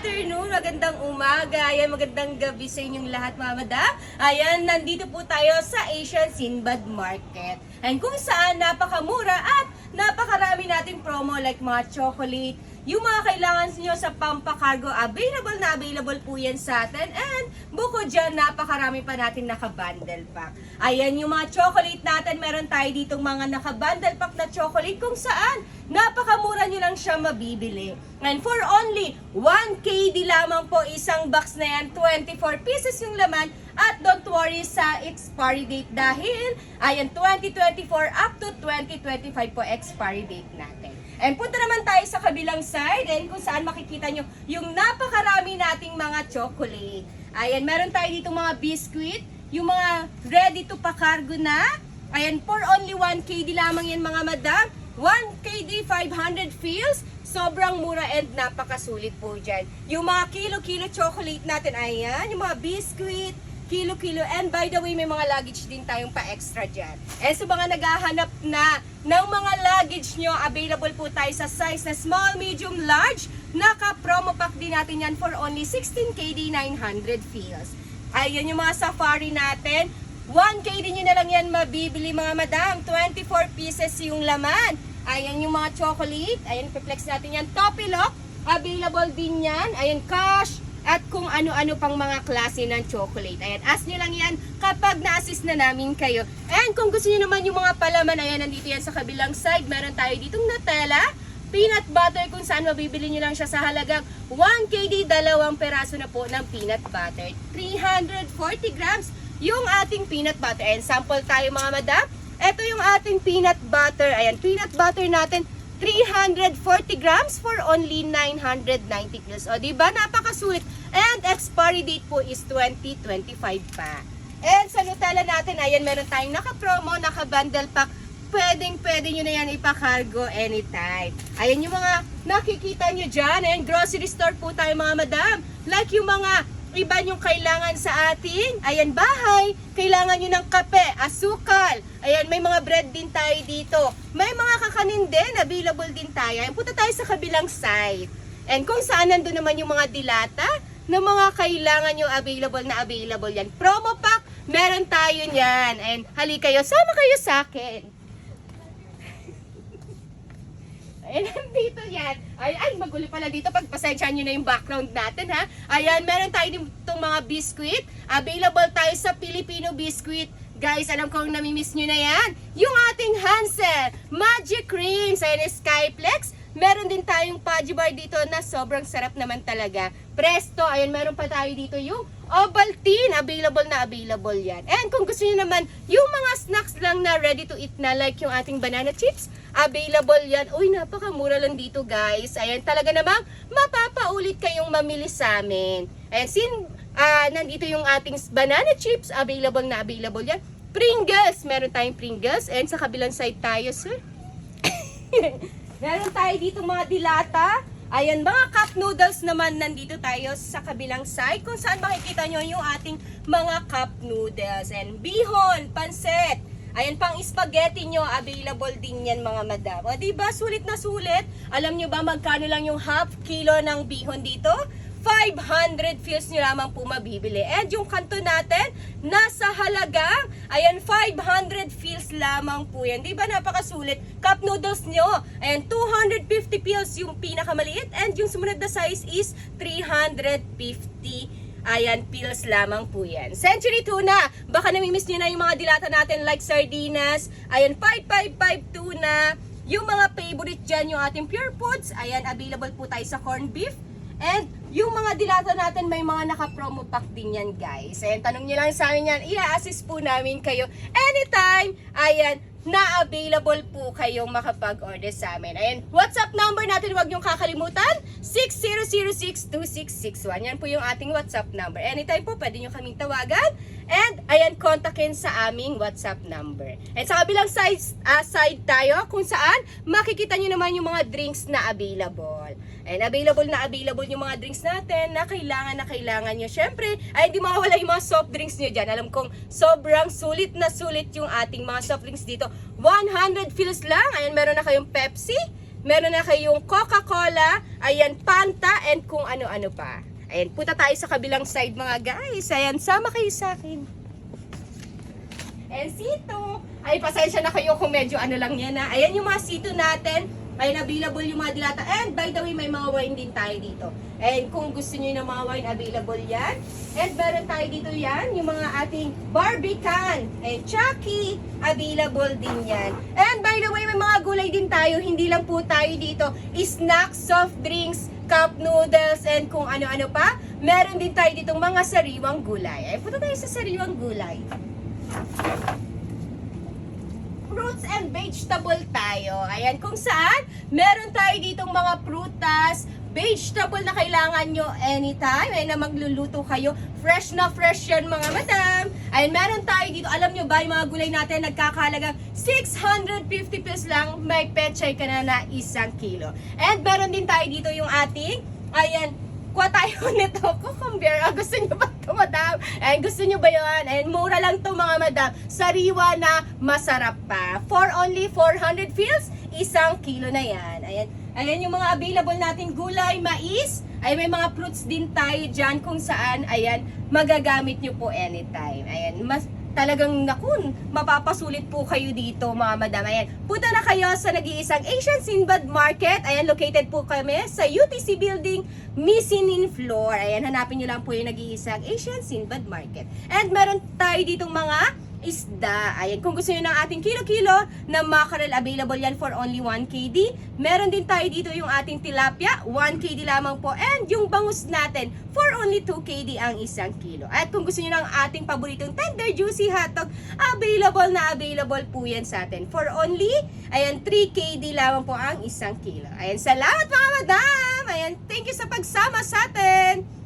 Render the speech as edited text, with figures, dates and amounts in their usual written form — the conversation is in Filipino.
afternoon, magandang umaga, ayan, magandang gabi sa inyong lahat mga madam. Ayan, nandito po tayo sa Asian Sinbad Market. And kung saan napakamura at napakarami nating promo like mga chocolate, yung mga kailangan nyo sa pampakargo, available po yan sa atin. And bukod dyan, napakarami pa natin naka-bundle pack. Ayan, yung mga chocolate natin, meron tayo ditong mga naka-bundle pack na chocolate kung saan napakamura nyo lang siya mabibili. And for only 1 KD lamang po isang box na yan, 24 pieces yung laman. At don't worry sa expiry date dahil ayan 2024 up to 2025 po expiry date natin. And punta naman tayo sa kabilang side and kung saan makikita nyo yung napakarami nating mga chocolate. Ayan, meron tayo dito mga biscuit, yung mga ready to pakargo na. Ayan, for only 1 KD lamang yan mga madam. 1 KD 500 fills. Sobrang mura and napakasulit po dyan. Yung mga kilo-kilo chocolate natin, ayan, yung mga biscuit, kilo-kilo. And by the way, may mga luggage din tayong pa-extra dyan. And sa mga naghahanap na ng mga luggage nyo, available po tayo sa size na small, medium, large. Naka-promo pack din natin yan for only 16 KD 900 fills. Ayan yung mga safari natin. 1 KD nyo na lang yan mabibili mga madam. 24 pieces yung laman. Ayan yung mga chocolate. Ayan, pe-flex natin yan. Topilok. Available din yan. Ayan, cash. At kung ano-ano pang mga klase ng chocolate. Ayan, ask nyo lang yan kapag na-assist na namin kayo. And kung gusto nyo naman yung mga palaman, ayan, nandito yan sa kabilang side. Meron tayo ditong Nutella, peanut butter, kung saan mabibili nyo lang siya sa halagang 1 KD, 2 peraso na po ng peanut butter. 340 grams yung ating peanut butter. And sample tayo mga madam. Ito yung ating peanut butter. Ayan, peanut butter natin. 340 grams for only 990 kilos. O, diba? Napakasulit. And expiry date po is 2025 pa. And sa Nutella natin, ayan, meron tayong naka-promo, naka-bundle pack. Pwede nyo na yan ipakargo anytime. Ayan yung mga nakikita nyo dyan. Ayan, grocery store po tayo mga madam. Like yung mga iba yung kailangan sa ating, ayan, bahay. Kailangan nyo ng kape, asukal. Ayan, may mga bread din tayo dito. May mga kakanin din, available din tayo. Ayan, punta tayo sa kabilang side. And kung saan nandun naman yung mga dilata, na mga kailangan nyo available yan. Promo pack, meron tayo yan. And hali kayo, sama kayo sa akin. Ayan, dito yan. Ay, magulo pala dito. Pagpasensyahan nyo na yung background natin, ha? Ayan, meron tayo ditong mga biscuit. Available tayo sa Filipino Biscuit. Guys, alam kong namimiss nyo na yan. Yung ating Hansel, Magic Creams, ayan, Skyplex. Meron din tayong Pudgy Bar dito na sobrang sarap naman talaga. Presto, ayan, meron pa tayo dito yung Ovaltine. Available yan. And kung gusto nyo naman, yung mga snacks lang na ready to eat na like yung ating banana chips, available yan. Uy, napakamura lang dito guys. Ayan, talaga namang mapapaulit kayong mamili sa amin. Ayan, nandito yung ating banana chips. Available yan. Pringles, meron tayong Pringles. And sa kabilang side tayo, sir. Meron tayo dito mga dilata. Ayan, mga cup noodles naman nandito tayo sa kabilang side. Kung saan makikita nyo yung ating mga cup noodles. And bihon, pansit. Ayan, pang spaghetti nyo, available din yan mga madam. O diba, sulit na sulit. Alam nyo ba magkano lang yung half kilo ng bihon dito? 500 fills nyo lamang po mabibili. And yung kanto natin, nasa halagang, ayan, 500 fills lamang po yan. Diba, napakasulit. Cup noodles nyo, ayan, 250 fills yung pinakamaliit. And yung sumunod na size is 350 ayan, pills lamang po yan. Century tuna. Baka namimiss nyo na yung mga dilata natin like sardinas. Ayan, 555 tuna. Yung mga favorite dyan, yung ating Pure Foods. Ayan, available po tayo sa corned beef. And yung mga dilata natin, may mga naka-promo pack din yan, guys. Ayan, tanong nyo lang sa amin yan. I-assist po namin kayo anytime. Ayan, na available po kayong makapag-order sa amin. Ayan, WhatsApp number natin, huwag niyong kakalimutan, 60062661. Yan po yung ating WhatsApp number. Anytime po, pwede niyo kaming tawagan. And, ayan, kontakin sa aming WhatsApp number. And sa kabilang side tayo, kung saan, makikita niyo naman yung mga drinks na available. And available yung mga drinks natin na kailangan nyo. Syempre, ay hindi mawawala yung mga soft drinks nyo dyan. Alam kong sobrang sulit na sulit yung ating mga soft drinks dito. 100 fills lang. Ayan, meron na kayong Pepsi, Meron na kayong Coca-Cola, ayan, Fanta, and kung ano-ano pa. Ayan, punta tayo sa kabilang side mga guys. Ayan, sama kayo sa akin. And sito, ay pasensya na kayo kung medyo ano lang yan ha. Ayan yung mga sito natin. Ayan, available yung mga dilata. And by the way, may mga wine din tayo dito. And kung gusto nyo ng mga wine, available yan. And meron tayo dito yan, yung mga ating Barbican. And Chucky, available din yan. And by the way, may mga gulay din tayo. Hindi lang po tayo dito. Snacks, soft drinks, cup noodles, and kung ano-ano pa. Meron din tayo ditong mga sariwang gulay. Ay, punta tayo sa sariwang gulay. Fruits and vegetable tayo. Ayan, kung saan, meron tayo ditong mga prutas, vegetable na kailangan nyo anytime. Ayan na magluluto kayo. Fresh na fresh yan mga madam. Ayan, meron tayo dito. Alam nyo ba, yung mga gulay natin nagkakahalagang 650 pesos lang. May pechay ka na 1 kilo. And meron din tayo dito yung ating, ayan, kuha tayo nito, cucumber. Gusto nyo ba ito, madam? Ayan, gusto nyo ba yun? Ayan, mura lang to mga madam. Sariwa na masarap pa. For only 400 pesos, 1 kilo na yan. Ayan, ayan yung mga available natin gulay, mais. Ay, may mga fruits din tayo dyan kung saan, ayan, magagamit nyo po anytime. Ayan, talagang nakun, mapapasulit po kayo dito mga madam. Ayan, punta na kayo sa nag-iisang Asian Sinbad Market. Ayan, located po kami sa UTC Building, mezzanine floor. Ayan, hanapin nyo lang po yung nag-iisang Asian Sinbad Market. And meron tayo ditong mga isda. Ayan, kung gusto nyo ng ating kilo-kilo na mackerel, available yan for only 1 KD. Meron din tayo dito yung ating tilapia, 1 KD lamang po. And yung bangus natin, for only 2 KD ang 1 kilo. At kung gusto nyo ng ating paboritong tender, juicy hotdog, available po yan sa atin. For only, ayan, 3 KD lamang po ang 1 kilo. Ayan, salamat mga madam! Ayan, thank you sa pagsama sa atin!